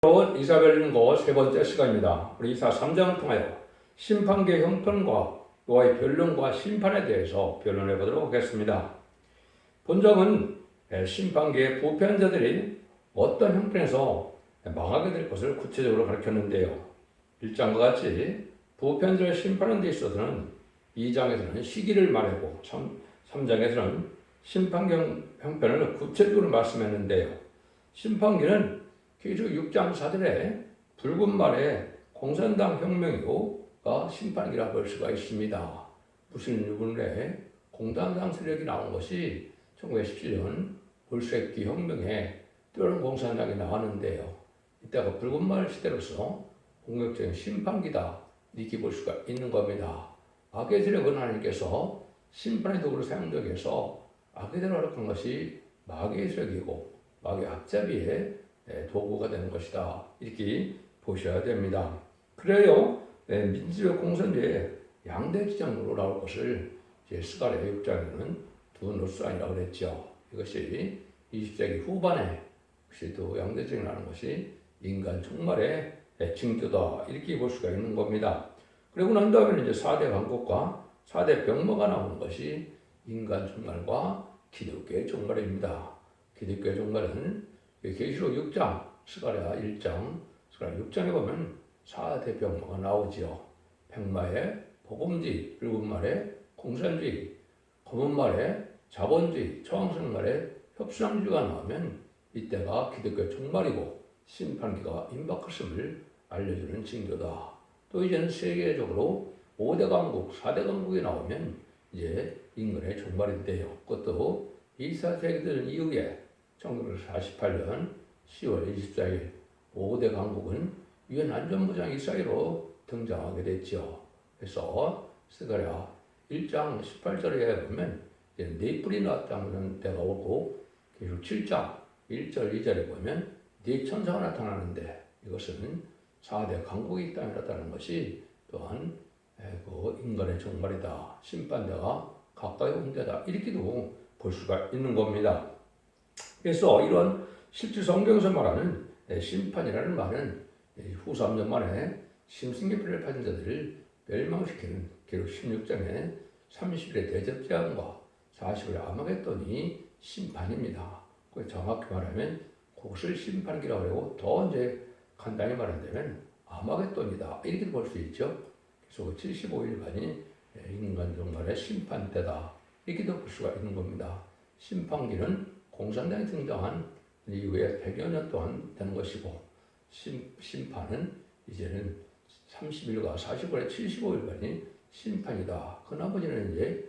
이사벨린고 세 번째 시간입니다. 우리 이사 3장을 통하여 심판계 형편과 노아의 변론과 심판에 대해서 변론해 보도록 하겠습니다. 본章은 심판계의 부패한 자들이 어떤 형편에서 망하게 될 것을 구체적으로 가르쳤는데요. 1장과 같이 부패한 자를 심판하는 데 있어서는 2장에서는 시기를 말하고 3장에서는 심판계 형편을 구체적으로 말씀했는데요. 심판계는 계시록 6장 4절에 붉은 말에 공산당 혁명이고가 심판이라 볼 수가 있습니다. 무슨 유분에 공산당 세력이 나온 것이 1917년 볼셰비키 혁명에 뜨거운 공산당이 나왔는데요. 이때가 붉은 말 시대로서 본격적인 심판기다 이렇게 볼 수가 있는 겁니다. 악의 세력은 하나님께서 심판의 도구로 사용되기 위해서 악의 대로 허락한 것이 마귀의 세력이고 마귀의 앞잡이의 도구가 되는 것이다. 이렇게 보셔야 됩니다. 그래요. 민주주의 공산주의 양대 지정으로 나올 것을 스가랴 6장에는 두 노사이라고 그랬죠. 이것이 20세기 후반에 혹시 또 양대 지정이 나는 것이 인간 종말의 징조다. 이렇게 볼 수가 있는 겁니다. 그리고 난 다음에 이제 4대 강국과 4대 병마가 나오는 것이 인간 종말과 기독교의 종말입니다. 기독교의 종말은 계시록 6장, 스가랴 1장, 스가랴 6장에 보면 4대 병마가 나오지요. 백마에 복음주의, 붉은 말에 공산주의, 검은 말에 자본주의, 초황색 말에 협상주의가 나오면 이때가 기독교의 종말이고 심판기가 임박했음을 알려주는 징조다. 또 이제는 세계적으로 5대 강국, 4대 강국이 나오면 이제 인간의 종말인데요. 그것도 24세기 들 이후에 1948년 10월 24일 5대 강국은 유엔 안전보장 이사회로 등장하게 됐죠. 그래서 스가랴 1장 18절에 보면 네 뿔이 나타나는 때가 오고 계속 7장 1절 2절에 보면 네 천사가 나타나는데 이것은 4대 강국이 이 땅에 나타나는 것이 또한 그 인간의 종말이다. 심판대가 가까이 온 때다. 이렇게도 볼 수가 있는 겁니다. 그래서 이런 실제 성경에서 말하는 심판이라는 말은 후 3년 만에 심승계피를 받은 자들을 멸망시키는 기록 16장에 30일의 대접제한과 40일의 아마겟돈이 심판입니다. 정확히 말하면 그것을 심판기라고 하고 더 이제 간단히 말한다면 아마겟돈이다. 이렇게 볼 수 있죠. 그래서 75일간이 인간 종말의 심판때다. 이렇게도 볼 수가 있는 겁니다. 심판기는 공산당이 등장한 이후에 100여 년 동안 되는 것이고 심판은 이제는 30일과 40일에 75일간이 심판이다. 그 나머지는 이제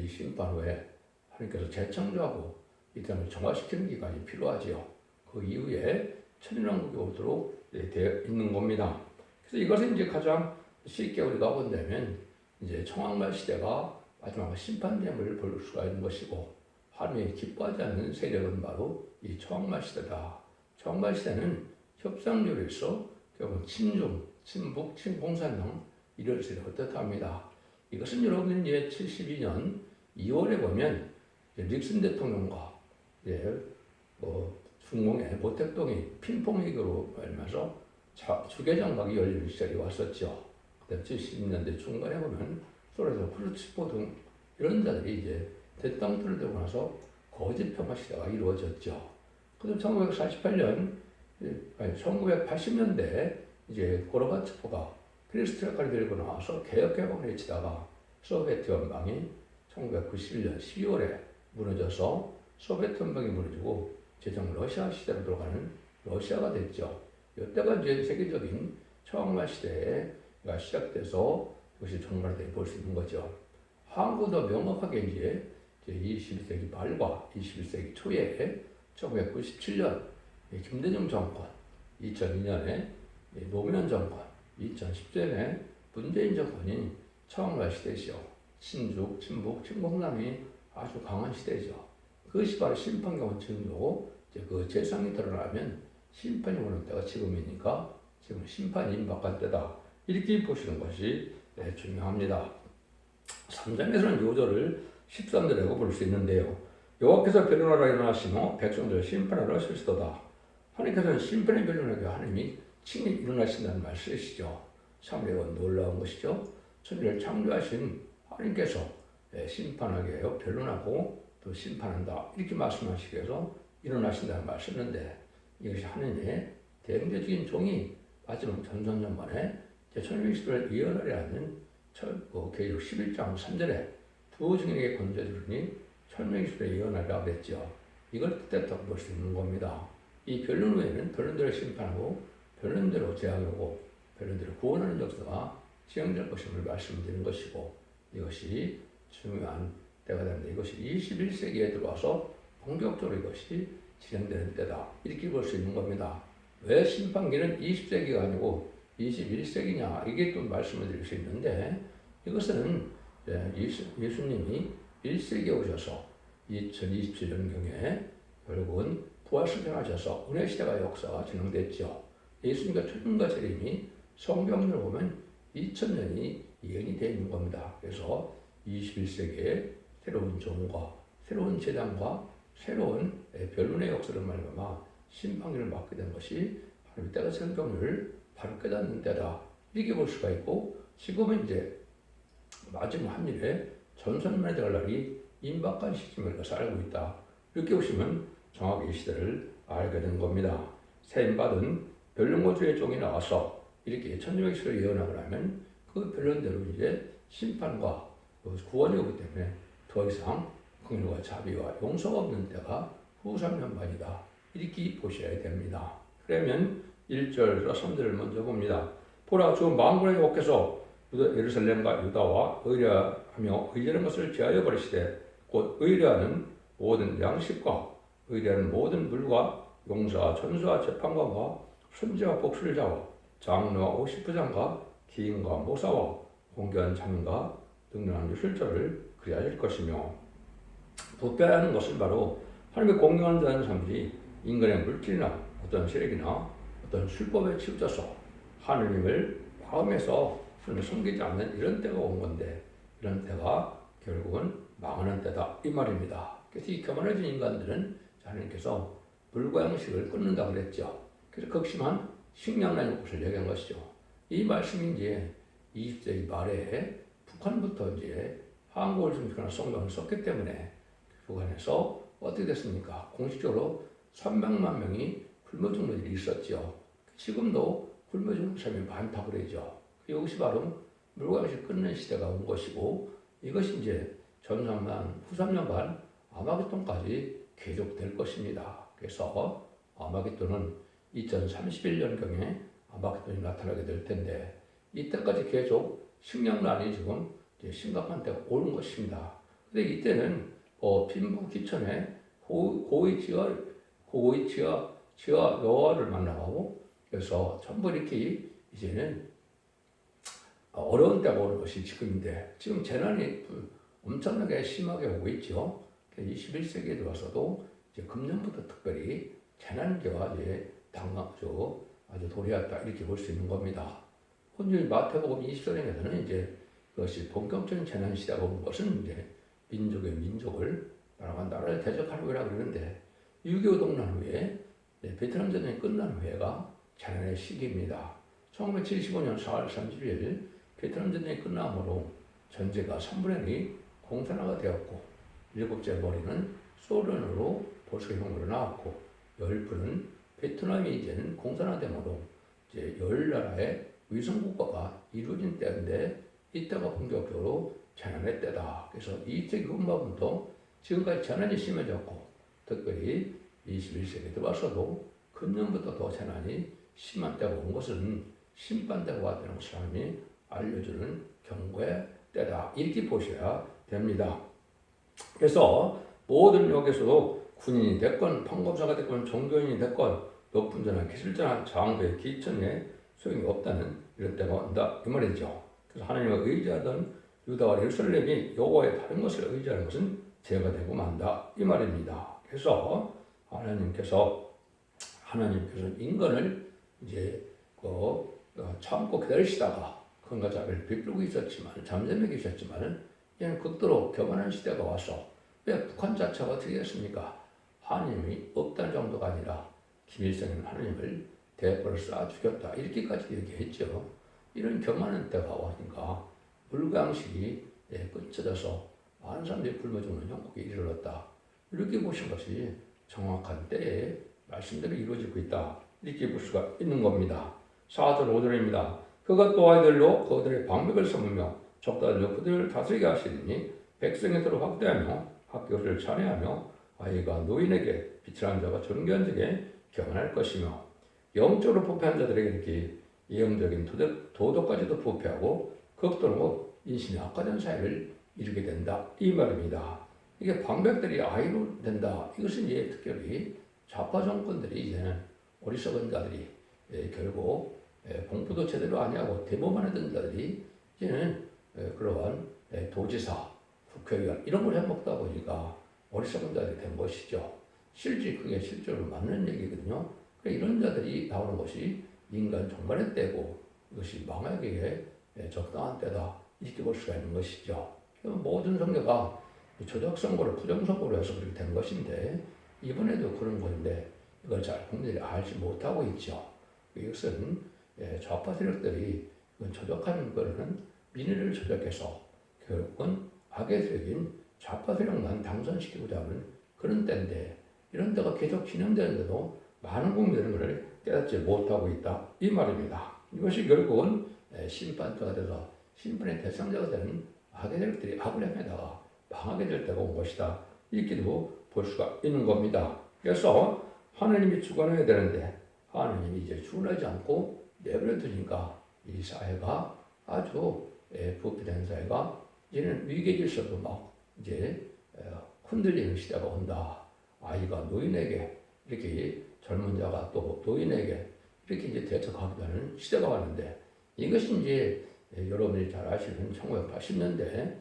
이 심판 후에 하나님께서 재창조하고 이 땅을 정화시키는 기간이 필요하지요. 그 이후에 천년왕국이 오도록 되어 있는 겁니다. 그래서 이것을 이제 가장 쉽게 우리가 본다면 이제 청왕말 시대가 마지막 심판됨을 볼 수가 있는 것이고 하나님이 기뻐하지 않는 세력은 바로 이 청왕말 시대다. 청왕말 시대는 협상조로서 결국 친중, 친북, 친공산당 이런 세력을 뜻합니다. 이것은 여러분이 이제 72년 2월에 보면 닉슨 대통령과 중공의 모택동이 핑퐁 해결로 말면서 주계장각이 열리는 시절이 왔었죠. 그다음 70년대 중반에 보면 소련에서 크루츠포 등 이런 자들이 이제 대땅들을 되고 나서 거짓 평화 시대가 이루어졌죠. 그다음 1980년대 이제 고르바초프가 피리스트라카를 들고 나와서 개혁개방을 외치다가 소비에트 연방이 1991년 12월에 무너져서 소비에트 연방이 무너지고 제정 러시아 시대로 들어가는 러시아가 됐죠. 이때가 이제 세계적인 청왕말 시대가 시작돼서 이것이 종말되게 볼 수 있는 거죠. 한국도 명확하게 이제 21세기 말과 21세기 초에 1997년 김대중 정권, 2002년에 노무현 정권, 2010년에 문재인 정권이 청왕말 시대죠. 친중, 친북, 친공남이 아주 강한 시대죠. 그것이 바로 심판경은 징조고 그 재상이 드러나면 심판이 오는 때가 지금이니까 지금 심판이 임박한 때다. 이렇게 보시는 것이 중요합니다. 3장에서는 요절을 13절이라고 볼 수 있는데요. 여호와께서 변론하러 일어나시며 백성들 심판하러 실시도다. 하나님께서는 심판의 변론에게 하나님이 친히 일어나신다는 말 쓰시죠. 참 매우 놀라운 것이죠. 천지를 창조하신 하나님께서 심판하게 해요. 변론하고 또 심판한다. 이렇게 말씀하시기 위해서 일어나신다는 말 쓰는데 이것이 하나님의 대응대적인 종이 마지막 전선전만에 천일시대를 예언하려 하는 계시록 11장 3절에 두 증인에게 건져주니 천명시대를 예언하려 그랬죠. 이걸 뜻했다고 볼 수 있는 겁니다. 이 변론 후에는 변론대로 심판하고 변론대로 재앙하고 변론대로 구원하는 역사가 진행될 것임을 말씀드리는 것이고 이것이 중요한 때가 됩니다. 이것이 21세기에 들어와서 본격적으로 이것이 진행되는 때다. 이렇게 볼 수 있는 겁니다. 왜 심판기는 20세기가 아니고 21세기냐 이게 또 말씀을 드릴 수 있는데 이것은 예수님이 1세기에 오셔서 2027년경에 결국은 부활승천하셔서 은혜시대가 역사가 진행됐죠. 예수님과 초림과 재림이 성경을 보면 2000년이 예언이 되어 있는 겁니다. 그래서 21세기에 새로운 종과 새로운 재단과 새로운 변론의 역사를 말미암아 심판기를 맞게 된 것이 하나님 때가 성경을 바로 깨닫는 때다. 이렇게 볼 수가 있고 지금은 이제 마지막 한일에 전선만에 들어갈 날이 임박한 시점을 알고 있다. 이렇게 보시면 정확히 이 시대를 알게 된 겁니다. 세임받은 변론고주의 종이 나와서 이렇게 천주의 시대를 예언하고 나면 그 변론대로 이제 심판과 구원이 오기 때문에 더 이상 긍휼과 자비와 용서가 없는 때가 후 3년반이다. 이렇게 보셔야 됩니다. 그러면 1절과 3절을 먼저 봅니다. 보라 주 만군의 여호와께서 예루살렘과 유다와 의뢰하며 의뢰하는 것을 제하여 버리시되 곧 의뢰하는 모든 양식과 의뢰하는 모든 물과 용사와 천수와 재판관과 순지와 복술자와 장로와 오십부장과 기인과 모사와 공견 장인과 능력한 유술자를 그리하실 것이며 부패하는 것은 바로 하나님의 공경하는 자는 사람들이 인간의 물질이나 어떤 세력이나 어떤 술법에 치우쳐서 하느님을 마음에서 하나님을 섬기지 않는 이런 때가 온 건데 이런 때가 결국은 망하는 때다 이 말입니다. 그래서 이 교만해진 인간들은 하나님께서 물과 양식을 끊는다고 그랬죠. 그래서 극심한 식량난의 것을 얘기한 것이죠. 이 말씀이 이제 20세기 말에 북한부터 이제 한국을 중심으로 성경을 썼기 때문에 북한에서 어떻게 됐습니까? 공식적으로 300만 명이 굶어 죽는 일이 있었죠. 지금도 굶어 죽는 사람이 많다고 그러죠. 이것이 바로 물과 양식을 끊는 시대가 온 것이고 이것이 이제 전삼년 후 3년간 아마겟돈까지 계속될 것입니다. 그래서 아마겟돈은 2031년경에 아마겟돈이 나타나게 될 텐데 이때까지 계속 식량난이 지금 이제 심각한 때가 오는 것입니다. 근데 이때는 빈부 기천에 고의 지하 여호와를 만나고 그래서 전부 이렇게 이제는 어려운 때가 오는 것이 지금인데 지금 재난이 엄청나게 심하게 오고 있죠. 21세기에 들어와서도 이제 금년부터 특별히 재난기가 이제 아주 도래했다 이렇게 볼 수 있는 겁니다. 혼자 마태복음 24장에서는 이제 그것이 본격적인 재난 시대가 온 것은 이제 민족을 나라가 나라를 대적하려고 그러는데 6.25 동란 후에 베트남 전쟁이 끝난 후에가 재난의 시기입니다. 1975년 4월 30일 베트남 전쟁이 끝남으로 전제가 3분의 1이 공산화가 되었고 7째 머리는 소련으로 볼스케형으로 나왔고 10분은 베트남이 이제는 공산화됨으로 이제 10나라의 위성국가가 이루어진 때인데 이때가 본격적으로 재난의 때다. 그래서 2세기 후반부터 지금까지 재난이 심해졌고 특별히 21세기에 들어와서도 금년부터 더 재난이 심한 때가 온 것은 심판때가 왔다는 것을 하나님이 알려주는 경고의 때다. 이렇게 보셔야 됩니다. 그래서 모든 여기서도 군인이 됐건 판검사가 됐건 종교인이 됐건 높은 자나 기술자나 장부의 기천에 소용이 없다는 이런 때가 온다 이 말이죠. 그래서 하나님을 의지하던 유다와 예루살렘이 여호와의 다른 것을 의지하는 것은 죄가 되고 만다 이 말입니다. 그래서 하나님께서 인간을 이제 참고 기다리시다가 그런가 자비를 베풀고 있었지만 잠잠해 계셨지만은 이제는 극도로 교만한 시대가 와서 왜 북한 자체가 어떻게 됐습니까? 하나님이 없다는 정도가 아니라 김일성은 하느님을 대포를 쏴 죽였다. 이렇게까지 얘기했죠. 이런 교만한 때가 오니까 불광식이 끊쳐져서 많은 사람들이 굶어 죽는 형국에 이르렀다. 이렇게 보신 것이 정확한 때에 말씀대로 이루어지고 있다. 이렇게 볼 수가 있는 겁니다. 4절 5절입니다. 그가 또 아이들로 그들의 방백을 삼으며 적다들로 그들을 다스리게 하시니 백성이 서로 확대하며 학교를 찬양하며 아이가 노인에게 비칠한 자가 존귀한 자에게 경험할 것이며 영적으로 부패한 자들에게 이렇게 예형적인 도덕까지도 부패하고 극도로 인신이 악화된 사회를 이루게 된다. 이 말입니다. 이게 방백들이 아이로 된다. 이것은 이제 특별히 좌파 정권들이 이제는 어리석은 자들이 결국 공부도 제대로 안 하고 대모만 하던 자들이 이제는 그러한 도지사, 국회의원 이런 걸 해먹다 보니까 어리석은 자들이 된 것이죠. 실제 그게 실제로 맞는 얘기거든요. 이런 자들이 나오는 것이 인간 종말의 때고 이것이 망하기에 적당한 때다. 이렇게 볼 수가 있는 것이죠. 모든 성교가 조작선거를 부정선거로 해서 그렇게 된 것인데 이번에도 그런 건데 이걸 잘 국민들이 알지 못하고 있죠. 이것은 좌파 세력들이 조작하는 것은 민의를 조작해서 결국은 악의 세력인 좌파 세력만 당선시키고자 하는 그런 때인데 이런 때가 계속 진행되는데도 많은 국민들은 그를 깨닫지 못하고 있다. 이 말입니다. 이것이 결국은 심판자가 돼서 심판의 대상자가 되는 악의 세력들이 악을 행하다가 망하게 될 때가 온 것이다. 이렇게도 볼 수가 있는 겁니다. 그래서 하나님이 주관해야 되는데 하나님이 이제 주관하지 않고 내버려 두니까 이 사회가 아주 부패된 사회가 이제는 위계 질서도 막 이제 흔들리는 시대가 온다. 아이가 노인에게 이렇게 젊은 자가 또 노인에게 이렇게 이제 대처하게 되는 시대가 왔는데 이것이 이제 여러분이 잘 아시는 1980년대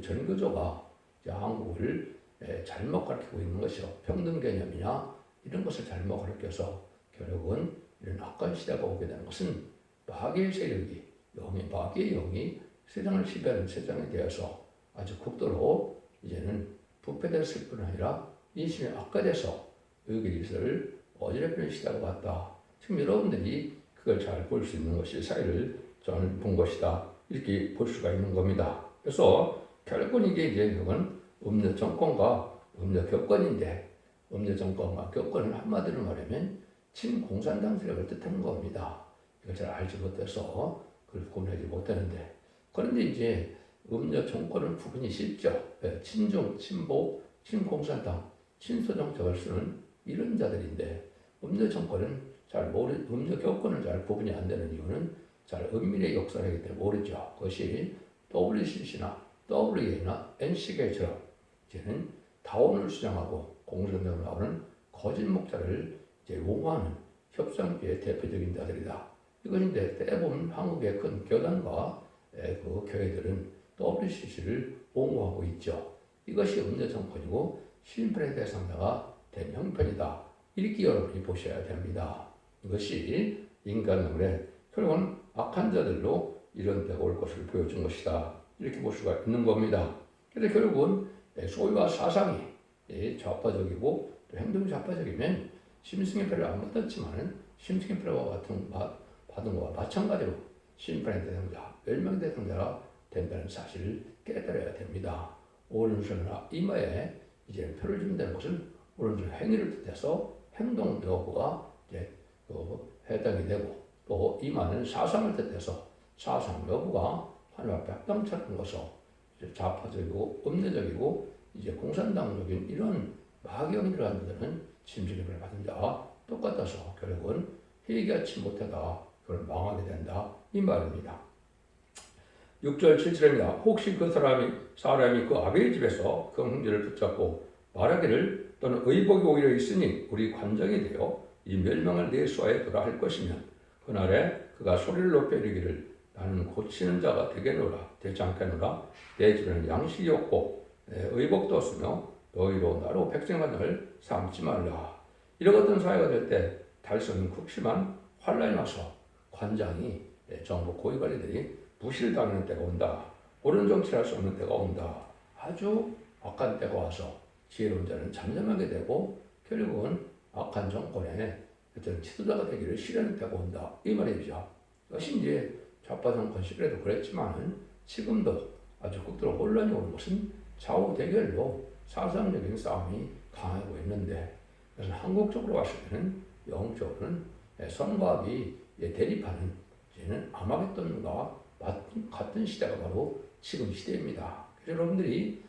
전교조가 한국을 잘못 가르치고 있는 것이요. 평등 개념이나 이런 것을 잘못 가르쳐서 결국은 이런 악한 시대가 오게 되는 것은 마귀의 세력이 마귀의 영이 세상을 지배하는 세상이 되어서 아주 극도로 이제는 부패됐을 뿐 아니라 인심이 악화돼서 의의 질서를 어지럽히는 시대가 왔다. 지금 여러분들이 그걸 잘 볼 수 있는 것이 사회를 저는 본 것이다. 이렇게 볼 수가 있는 겁니다. 그래서 결국은 이게 이제 그건 음료 정권과 음료 격권인데 음료 정권과 격권을 한마디로 말하면 친공산당 세력을 뜻하는 겁니다. 이걸 잘 알지 못해서 그걸 구분하지 못하는데 그런데 이제 음료 정권은 구분이 쉽죠. 친중, 친보, 친공산당, 친소정적을 쓰는 이런 자들인데 음료 정권은 음료 격권은 잘 구분이 안 되는 이유는 잘 은밀의 역사를 하기 때문에 모르죠. 그것이 WCC나 WA나 NCK처럼 이제는 다원을 수장하고 공산당으로 나오는 거짓 목자를 이제 옹호하는 협상계의 대표적인 자들이다. 이것인데 대부분 한국의 큰 교단과 그 교회들은 WCC를 옹호하고 있죠. 이것이 음료 정권이고 심판의 대상자가 된 형편이다. 이렇게 여러분이 보셔야 됩니다. 이것이 인간의 결국은 악한 자들로 이런 때가 올 것을 보여준 것이다. 이렇게 볼 수가 있는 겁니다. 그래서 결국은 소유와 사상이 좌파적이고 또 행동이 좌파적이면 심승의 표를 안 받았지만 심승의 표와 받은 것과 마찬가지로 심판의 대상자, 멸망의 대상자가 된다는 사실을 깨달아야 됩니다. 오른손이나 이마에 이제 표를 준다는 것은 오른손 행위를 뜻해서 행동 여부가 이제 해당이 되고 또 이마는 사상을 뜻해서 사상 여부가 하나님 앞에 합당찮은 것을 좌파적이고 음료적이고 이제 공산당적인 이런 마귀형이 들어간 자들은 심신을 받은 자와 똑같아서 결국은 회개하지 못하다 그걸 망하게 된다 이 말입니다. 6절 7절입니다. 혹시 그 사람이 그 아벨 집에서 그 형제를 붙잡고 말하기를 또는 의복이 오히려 있으니 우리 관장이 되어 이 멸망을 내 수하에 두라 할 것이면 그날에 그가 소리를 높여 이르기를 나는 고치는 자가 되지 않겠노라. 내 집에는 양식이 없고 의복도 없으며 너희로 나로 백성간을 삼지 말라. 이런 어떤 사회가 될 때 달성은 극심한 환란이 와서 관장이 정부 고위관리들이 무시를 당하는 때가 온다. 옳은 정치를 할 수 없는 때가 온다. 아주 악한 때가 와서 지혜로운 자는 잠잠하게 되고 결국은 악한 정권에 어떤 지도자가 되기를 실현할 때가 온다 이 말이죠. 이것이 이제 좌파 정권 시절에도 그랬지만은 지금도 아주 극도로 혼란이 오는 것은 좌우 대결로 사상적인 싸움이 강하고 있는데, 그래서 한국적으로 봤을 때는 영적으로는 선과 압이 대립하는 이제는 아마겟돈과 같은 시대가 바로 지금 시대입니다. 그래서 여러분들이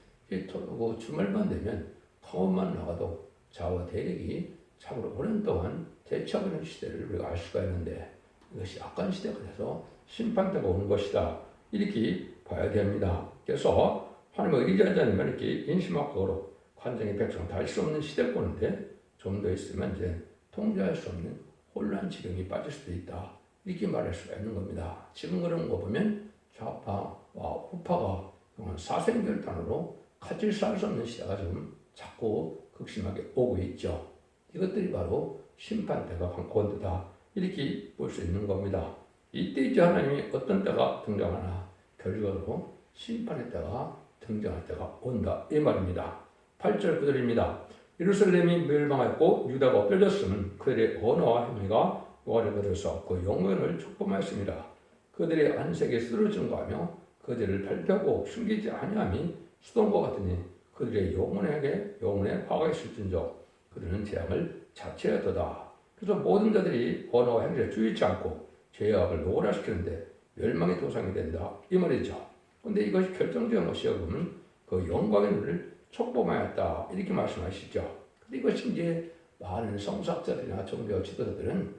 주말만 되면 강원만 나가도 좌우 대립이 참으로 오랜 동안 대치하고 있는 시대를 우리가 알 수가 있는데, 이것이 악한 시대가 돼서 심판 때가 오는 것이다 이렇게 봐야 됩니다. 그래서 하나님을 의지하지 않으면 이렇게 인심학적으로 관정의 백성 다 할 수 없는 시대가 오는데, 좀 더 있으면 이제 통제할 수 없는 혼란 지경이 빠질 수도 있다 이렇게 말할 수가 있는 겁니다. 지금 그런 거 보면 좌파와 우파가 사생결단으로 같이 살 수 없는 시대가 지금 자꾸 극심하게 오고 있죠. 이것들이 바로 심판 때가 온다 이렇게 볼 수 있는 겁니다. 이때 이제 하나님이 어떤 때가 등장하나 결과로 심판의 때가 등장할 때가 온다 이 말입니다. 8절 9절입니다. 예루살렘이 멸망하였고 유다가 엎드려졌으면 그들의 언어와 행위가 노아를 거둬서 그 영광을 축복하였습니다. 그들의 안색이 쓰러진 거하며 그들을 발표하고 숨기지 아니함이 수동과 같으니 그들의 영혼에 화가 있을진저 그들은 재앙을 자체하도다. 그래서 모든 자들이 언어와 행위를 주의치 않고 죄악을 노골화시키는데 멸망의 도상이 된다 이 말이죠. 근데 이것이 결정적인 것이 여러분 그 영광의 눈을 촉범하였다 이렇게 말씀하시죠. 근데 이것이 이제 많은 성사학자들이나 종교 지도자들은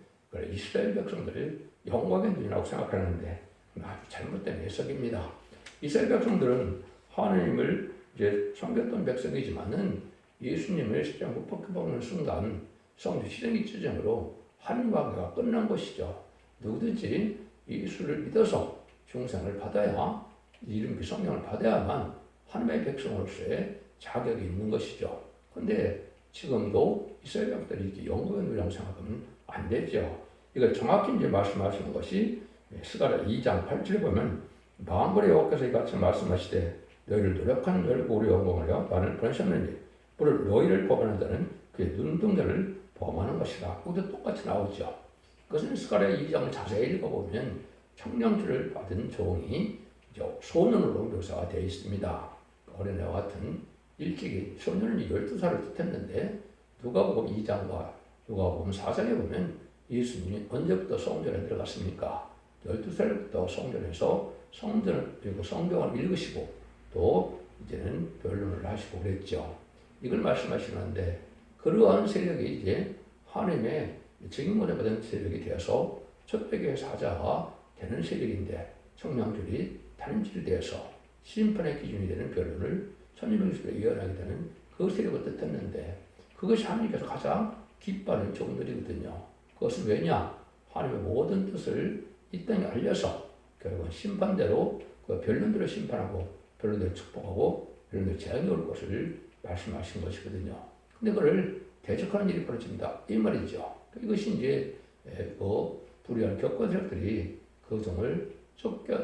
이스라엘 백성들을 영광의 눈이라고 생각하는데 아주 잘못된 해석입니다. 이스라엘 백성들은 하나님을 이제 섬겼던 백성이지만은 예수님을 십자가 못 박혀보는 순간 성주 시정이 지정으로 하나님과 관계가 끝난 것이죠. 누구든지 예수를 믿어서 중생을 받아야 이름 성령을 받아야만 하나님의 백성으로서의 자격이 있는 것이죠. 그런데 지금도 이스라엘 백성들이 이렇게 영광의 눈이라고 생각하면 안 되죠. 이걸 정확히 이제 말씀하시는 것이 스가랴 2장 8절에 보면 만군의 여호와께서 이같이 말씀하시되 너희를 노력하는 너희를 우리 영광하여 나는 번셨느니 물을 너희를 범하는 자는 그의 눈동자를 범하는 것이다. 이것도 똑같이 나오죠. 그것은 스가랴 2장을 자세히 읽어보면 청량주를 받은 종이 소년으로 묘사가 되어 있습니다. 어린애와 같은 일찍이 소년은 12살을 뜻했는데 누가복음 2장과 누가복음 4장에 보면 예수님이 언제부터 성전에 들어갔습니까? 12살부터 성전에서 그리고 성경을 읽으시고 또 이제는 변론을 하시고 그랬죠. 이걸 말씀하시는데 그러한 세력이 이제 하나님의 증인권을 받은 세력이 되어서 촛대교회 사자가 되는 세력인데 청량줄이 단임질이 되어서 심판의 기준이 되는 변론을 1260에 이어나게 되는 그 세력을 뜻했는데 그것이 하나님께서 가장 기뻐하는 종들이거든요. 그것은 왜냐? 하나님의 모든 뜻을 이 땅에 알려서 결국은 심판대로 그 변론대로 심판하고 변론대로 축복하고 변론대로 재앙이 올 것을 말씀하신 것이거든요. 근데 그걸 대적하는 일이 벌어집니다. 이 말이죠. 이것이 이제 불의한 격권 세력들이 그 종을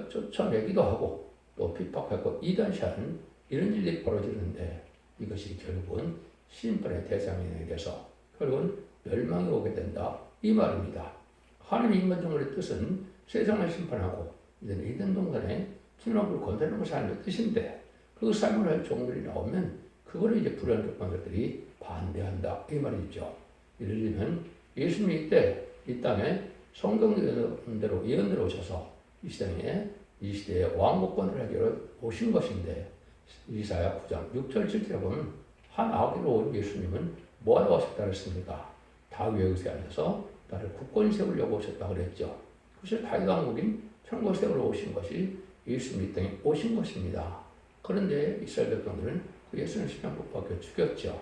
쫓아내기도 하고 또 핍박하고 이단시하는 이런 일이 벌어지는데 이것이 결국은 심판의 대상에게서 결국은 멸망이 오게 된다 이 말입니다. 하나님의 인간종의 뜻은 세상을 심판하고 이제는 이단 동산에 피난을 건드리는 것이 하나님의 뜻인데 그 삶을 할 종들이 나오면 그거를 이제 불의한 격반들이 반대한다 이 말이죠. 예를 들면 예수님이 이때 이 땅에 성경대로 예언대로 오셔서 이 시대에 왕국권을 하기로 오신 것인데 이사야 9장 6절 7절에 보면 한 아기로 온 예수님은 뭐하러 오셨다 그랬습니까? 다윗의 의자에 앉아서 나를 굳건히 세우려고 오셨다 그랬죠. 그것이 다윗 왕국인 천국 세우러 오신 것이 예수님 이 땅에 오신 것입니다. 그런데 이스라엘 백성들은 그 예수님 십자가에 박혀 죽였죠.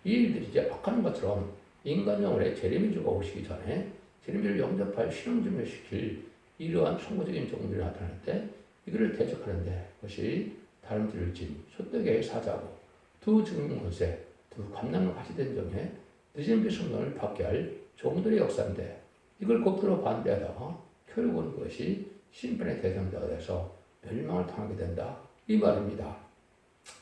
이 일들이 이제 악한 것처럼 인간 영혼에 제레미주가 오시기 전에 제레미주를 영접할 실현점을 시킬 이러한 선구적인 종들이 나타날 때 이거를 대적하는데 그것이 다른 띠를 진 촛대교회의 사자고 두 증인권세 두 감남을 같이 된 점에 늦은 비성령을 받게 할 종들의 역사인데 이걸 거꾸로 반대하다가 결국은 그것이 심판의 대상자가 돼서 멸망을 당하게 된다 이 말입니다.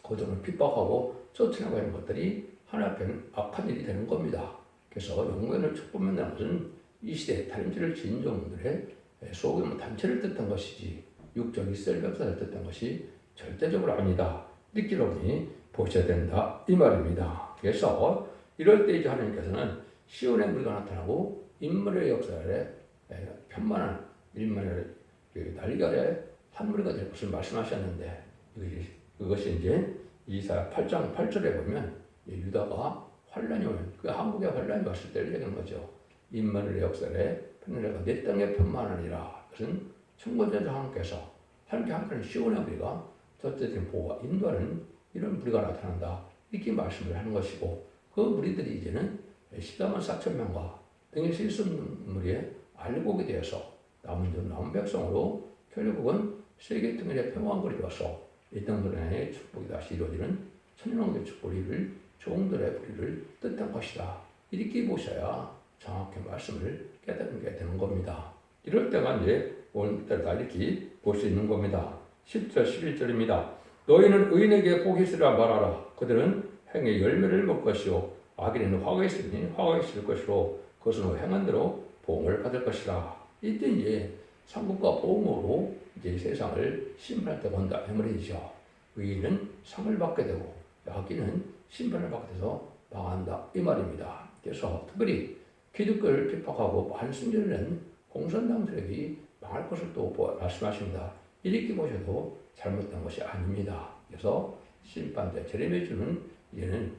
고정을 핍박하고 쫓아내고 하는 것들이 하나님께는 악한 일이 되는 겁니다. 그래서 영광을 축복한다는 것은 이 시대에 다림질을 지은 종들의 소규모 단체를 뜻한 것이지 육적 이스라엘 백성을 뜻한 것이 절대적으로 아니다. 이렇게 여러분이 보셔야 된다 이 말입니다. 그래서 이럴 때 이제 하나님께서는 시온의 무리가 나타나고 인물의 역사에 편만한 일만의 날개 아래 한 무리가 될 것을 말씀하셨는데 그것이 이제 이사야 8장 8절에 보면 유다가 환란이 오면 그 한국에 환란이 왔을 때를 얘기하는 거죠. 인마누엘의 역사에 편안해가 내 땅에 편만하니라. 그것은 천군전자 하나님께서 하나님께 한편의 시온의 무리가 저때된 보호와 인도하는 이런 무리가 나타난다. 이렇게 말씀을 하는 것이고 그 무리들이 이제는 14만 4천 명과 등에 실수는 무리에 알곡이 되어서 남은 백성으로 결국은 세계 통일의 평화를 이루어서 이 땅들의 축복이 다시 이루어지는 천년왕국의 축복을 종들의 부리를 뜻한 것이다. 이렇게 보셔야 정확히 말씀을 깨닫게 되는 겁니다. 이럴 때가 이제 오늘따라 이렇게 볼 수 있는 겁니다. 10절 11절입니다. 너희는 의인에게 복이 있으라 말하라. 그들은 행의 열매를 먹을 것이요 악인은 화가 있으니 화가 있을 것이로 그것은 행한 대로 보응을 받을 것이라. 이때 이제 상급과 보응으로 이제 세상을 심판할 때 본다 이 말이죠. 의인은 상을 받게 되고 악인은 심판을 받게 돼서 망한다 이 말입니다. 그래서 특별히 기득권을 핍박하고 한순전을 낸 공산당들에게 망할 것을 또 말씀하십니다. 이렇게 보셔도 잘못된 것이 아닙니다. 그래서 심판 때 제레미야 주는 이제는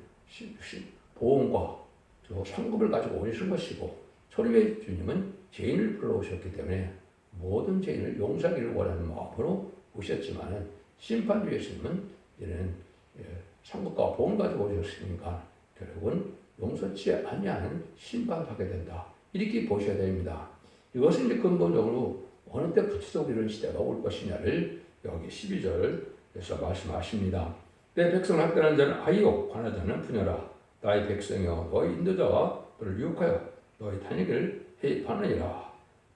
보응과 상급을 가지고 오실 것이고 초림의 주님은 죄인을 불러오셨기 때문에 모든 죄인을 용서하기를 원하는 마음으로 오셨지만 심판주 예수님은 이제는 상급과 보응을 가지고 오셨으니까 결국은 용서치 아니하는 심판하게 된다. 이렇게 보셔야 됩니다. 이것은 이제 근본적으로 어느 때 구체적으로 이런 시대가 올 것이냐를 여기 12절에서 말씀하십니다. 내 백성을 학대하는 자는 아이요 관하는 자는 부녀라. 나의 백성이여 너희 인도자가 너를 유혹하여 너희 탄핵을 해입하느니라.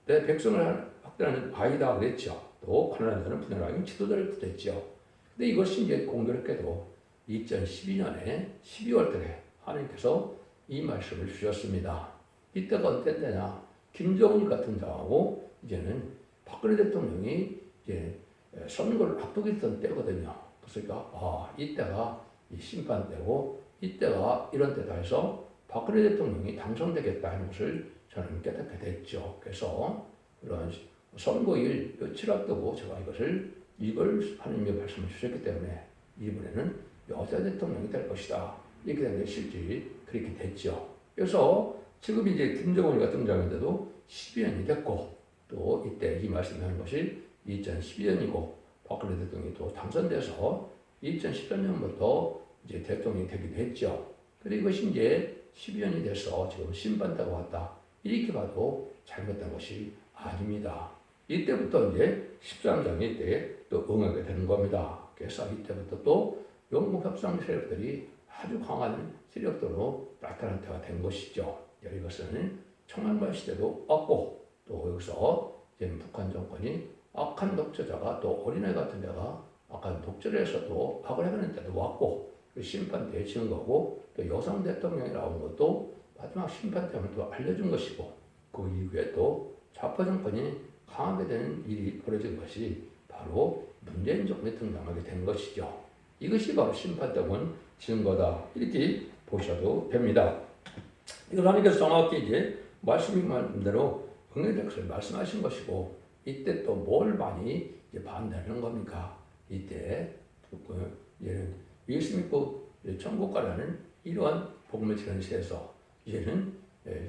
내 백성을 학대하는 아이다 그랬죠. 또 관하는 자는 부녀라. 이 지도자를 뜻했죠. 근데 이것이 이제 공교롭게도 2012년에 12월 달에 하나님께서 이 말씀을 주셨습니다. 이때가 어떤 때냐? 김정은 같은 자하고 이제는 박근혜 대통령이 이제 선거를 앞두고 있던 때거든요. 그러니까 이때가 이 심판 때고 이때가 이런 때다 해서 박근혜 대통령이 당선되겠다 하는 것을 저는 깨닫게 됐죠. 그래서 그런 선거일 며칠 앞두고 제가 이걸 하나님의 말씀을 주셨기 때문에 이번에는 여자 대통령이 될 것이다. 이렇게 된 게 실제 그렇게 됐죠. 그래서 지금 이제 김정은이가 등장했는데도 12년이 됐고 또 이때 이 말씀하는 것이 2012년이고 박근혜 대통령이 또 당선돼서 2013년부터 이제 대통령이 되기도 했죠. 그리고 이것이 이제 12년이 돼서 지금 심판다고 왔다. 이렇게 봐도 잘못된 것이 아닙니다. 이때부터 이제 13장이 이때 또 응하게 되는 겁니다. 그래서 이때부터 또 영국 협상 세력들이 아주 강한 세력들로 나타난 때가 된 것이죠. 이것은 청란과 시대도 왔고 또 여기서 이제 북한 정권이 악한 독재자가 또 어린애 같은 데가 악한 독재에서도 악을 해가는 때도 왔고 그 심판 때에 지은 거고 또 여성 대통령이 나온 것도 마지막 심판 때문에 또 알려준 것이고 그 이후에 또 좌파 정권이 강하게 되는 일이 벌어진 것이 바로 문재인 정권이 등장하게 된 것이죠. 이것이 바로 심판 때문 지은 거다. 이렇게 보셔도 됩니다. 이걸 하나님께서 정확히 이제 말씀인 대로 응해될 것을 말씀하신 것이고 이때 또 뭘 많이 이제 반대하는 겁니까? 이때 예수 믿고 천국 가라는 이러한 복음을 전하는 시에서 이제는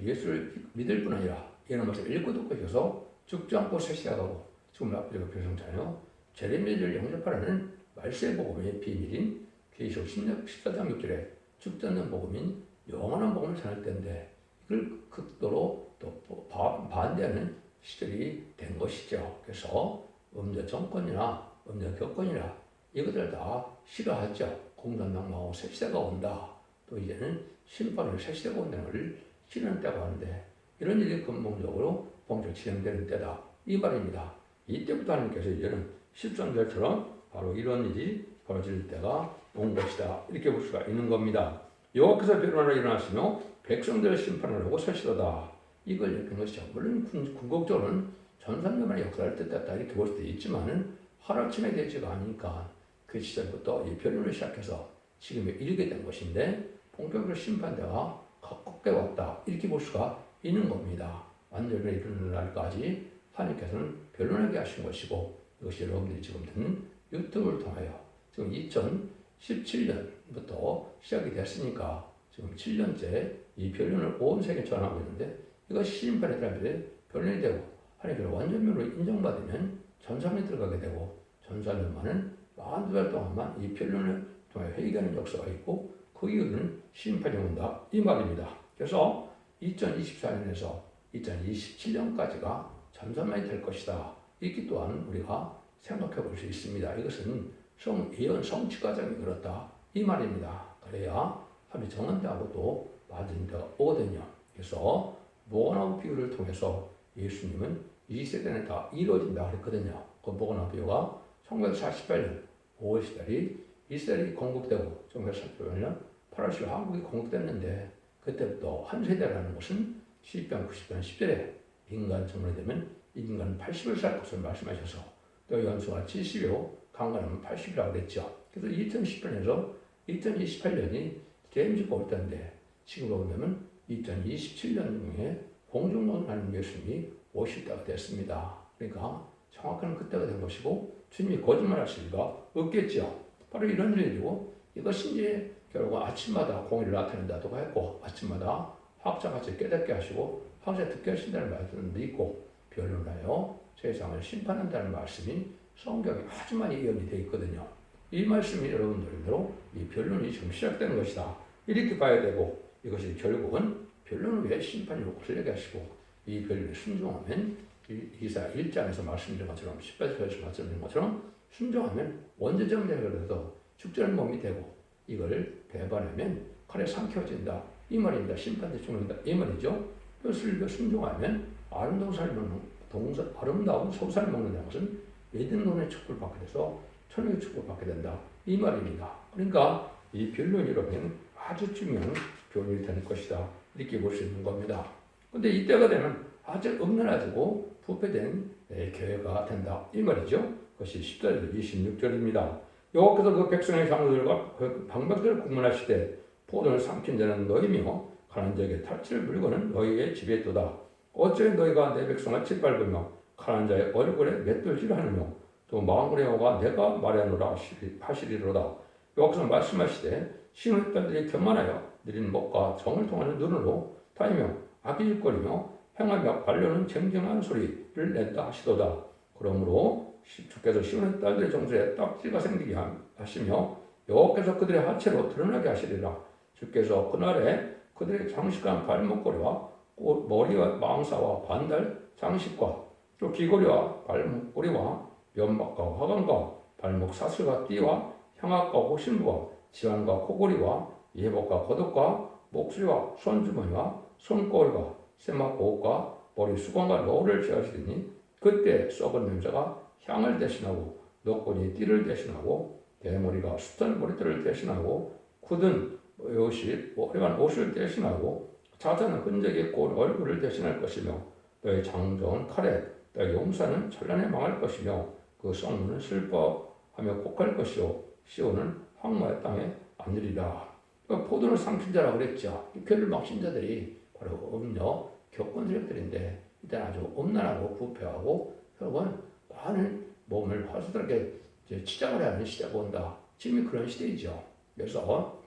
예수를 믿을 뿐 아니라 이런 말씀 읽고 듣고 있어서 죽지 않고 세시하고 지금 앞에가 표성자요 제레미야를 영접하라는 말세의 복음의 비밀인 계시록 14장 6절에 죽지 않는 복음인 영원한 복음을 전할 때인데 이걸 극도로 또 반대하는 시절이 된 것이죠. 그래서 음녀 정권이나 음녀 교권이나 이것들 다 싫어하죠. 공산당하고 새시대가 온다. 또 이제는 심판을 새시대가 온다는 걸 치는 때가 하는데 이런 일이 근본적으로 본격 진행되는 때다. 이 말입니다. 이때부터 하나님께서 이제는 13절처럼 바로 이런 일이 벌어질 때가 온 것이다. 이렇게 볼 수가 있는 겁니다. 여호와께서 변화로 일어나시며 백성들을 심판을 하고 설시도다. 이걸 얘기한 것이죠. 물론 궁극적으로는 전산자만의 역사를 뜻했다 이렇게 볼 수도 있지만은 하루아침에 되지가 않으니까 그 시절부터 이 변론을 시작해서 지금에 이르게 된 것인데 본격적으로 심판대가 가깝게 왔다 이렇게 볼 수가 있는 겁니다. 완전히 이르는 날까지 하나님께서는 변론하게 하신 것이고 이것이 여러분들이 지금 듣는 유튜브를 통하여 지금 2017년부터 시작이 됐으니까 지금 7년째 이 변론을 온 세계에 전하고 있는데 이것이 심판의 사람들의 변론이 되고 하나님께서 완전면으로 인정받으면 전산에 들어가게 되고 전산면만은 42달 동안만 이 변론을 통해 회개하는 역사가 있고 그 이후는 심판이 온다 이 말입니다. 그래서 2024년에서 2027년까지가 전산만이 될 것이다. 이렇게 또한 우리가 생각해 볼 수 있습니다. 이것은 예언 성취 과정이 그렇다 이 말입니다. 그래야 하나님 정한 때하고 또 맞은 때가 오거든요. 그래서 모아나무 비유를 통해서 예수님은 이 세대는 다 이루어진다 그랬거든요. 그 모아나무 비유가 1948년 5월 10일이 이스라엘이 건국되고 1948년 8월 10일 한국이 건국됐는데 그때부터 한 세대라는 것은 10편 90편 10절에 인간 정론이 되면 인간은 80을 살 것을 말씀하셔서 또 연수가 70이요 강간하면 80이라고 그랬죠. 그래서 2010년에서 2028년이 재임지가 올 때인데 지금으로 보면 2027년 중에 공중론하는 예수님이 오실 때가 됐습니다. 그러니까 정확한 그때가 된 것이고 주님이 거짓말하실 리가 없겠죠. 바로 이런 일이고 이것이 이제 결국 아침마다 공의를 나타낸다고 했고 아침마다 학자같이 깨닫게 하시고 학자 듣게 하신다는 말씀도 있고 변론하여 세상을 심판한다는 말씀이 성경에 아주 많이 예언이 되어 있거든요. 이 말씀이 여러분들로 이 변론이 지금 시작되는 것이다. 이렇게 봐야 되고 이것이 결국은 변론을 위해 심판이 오게 하시고 이 변론에 순종하면 이사 1장에서 말씀드린 것처럼 18절에서 말씀드린 것처럼 순종하면 원죄적 내려서 죽자는 몸이 되고 이걸 배반하면 칼에 삼켜진다 이 말입니다. 심판대 죽는다 이 말이죠. 그것을 순종하면 아름다운 소살을 먹는다는 것은 에덴론의 축복을 받게 돼서 천국의 축복을 받게 된다 이 말입니다. 그러니까 이 변론이라면 아주 중요한 교훈이 될 것이다 이렇게 볼 수 있는 겁니다. 근데 이때가 되면 아주 음란해지고 부패된 교회가 된다 이 말이죠. 그것이 14절 26절입니다. 여호와께서 그 백성의 장로들과 그 방백들을 국문하시되 포도를 삼킨 자는 너희며 가난한 자에게 탈취를 물고는 너희의 집에 있도다. 어째 너희가 내 백성을 짓밟으며 가난한 자의 얼굴에 맷돌질을 하느며 또 마음으로 여호와가 내가 말하노라 하시리로다. 여호와께서 말씀하시되 시온의 딸들이 교만하여 느린 목과 정을 통하는 눈으로 다니며 악의짓거리며 행하며 관료는 쟁쟁한 소리를 낸다 하시도다. 그러므로 주께서 시온의 딸들의 정수에 딱지가 생기게 하시며 여호와께서 그들의 하체로 드러나게 하시리라. 주께서 그날에 그들의 장식한 발목걸이와 머리와 망사와 반달 장식과 또 귀걸이와 발목걸이와 면막과 화관과 발목 사슬과 띠와 향악과 호신부와 지환과 코걸이와 예복과 겉옷과 목수리와 손주머니와 손거울과 세마포 옷과 머리 수건과 너를 취하시더니 그때 썩은 냄새가 향을 대신하고 너꾼이 띠를 대신하고 대머리가 숱한 머리털을 대신하고 굳은 옷이 머리만 옷을 대신하고 자자는 흔적이 있고 얼굴을 대신할 것이며 너의 장정은 칼에 너의 용사는 전란에 망할 것이며 그 성문은 슬퍼하며 곡할 것이요 시온은 황무의 땅에 앉으리라. 포도를 삼킨 자라고 그랬죠. 교회를 막신 자들이 바로 음녀 교권 세력들인데 일단 아주 음란하고 부패하고 결국은 많은 몸을 화수들에게 치장을 하는 시대가 온다. 지금이 그런 시대이죠. 그래서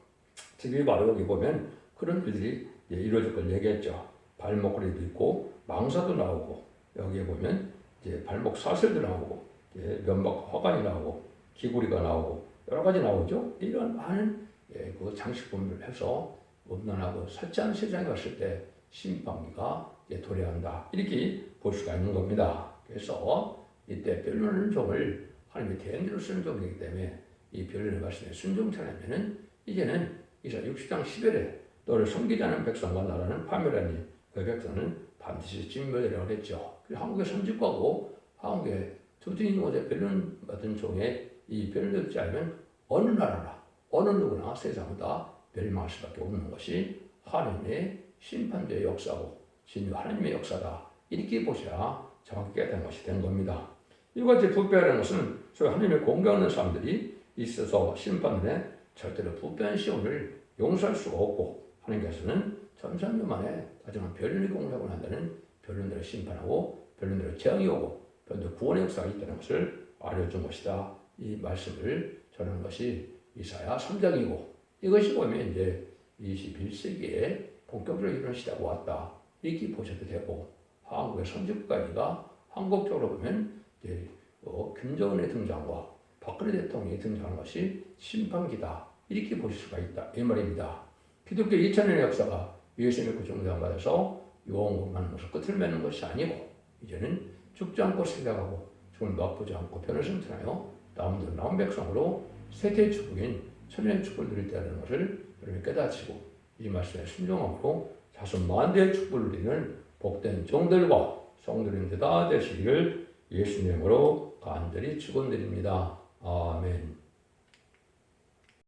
지금이 바로 여기 보면 그런 일들이 이루어질 걸 얘기했죠. 발목걸이도 있고 망사도 나오고 여기에 보면 이제 발목 사슬도 나오고 면박 화관이 나오고 귀걸이가 나오고 여러 가지 나오죠. 이런 많은 그 장식품을 해서 음란하고 설치한 세상에 왔을 때 심판기가 도래한다. 이렇게 볼 수가 있는 겁니다. 그래서 이때 변론하는 종을 하나님의 대행으로 쓰는 종이기 때문에 이 변론의 말씀에 순종하면은 이제는 이사 60장 10절에 너를 섬기지 않은 백성과 나라는 파멸하니 그 백성은 반드시 진멸이라고 했죠. 한국의 선지과고 한국의 두둥이 어제 변론 받은 종의 이 변론을 듣지 않으면 어느 나라나 어느 누구나 세상보다 멸망할 수밖에 없는 것이 하나님의 심판주의 역사고 진유 하나님의 역사다. 이렇게 보셔야 정확히 깨닫는 것이 된 겁니다. 이같이 부패라는 것은 소위 하나님의 공경하는 사람들이 있어서 심판에 절대로 부패한 시온을 용서할 수가 없고 하나님께서는 천천년 만에 다정한 변론의 공사하고 난다는 변론대로 심판하고 변론대로 재앙이 오고 변론대로 구원의 역사가 있다는 것을 알려준 것이다. 이 말씀을 전하는 것이 이사야 3장이고 이것이 보면 이제 21세기에 본격적으로 이런 시대가 왔다. 이렇게 보셔도 되고 한국의 선진국가니까 한국적으로 보면 이제 김정은의 등장과 박근혜 대통령이 등장하는 것이 심판기다. 이렇게 보실 수가 있다. 이 말입니다. 기독교 2000년의 역사가 예수님의 구속을 받아서 요원금하는 것을 끝을 맺는 것이 아니고 이제는 죽지 않고 생각하고 죽을 맛보지 않고 변을 승천하여 남은 백성으로 세대의 축복인 천년의 축복을 누릴 때라는 것을 여러분이 깨닫히고 이 말씀에 순종함으로 자손 만대의 축복을 누리는 복된 종들과 성도님들 다 되시기를 예수님으로 간절히 축원드립니다. 아멘.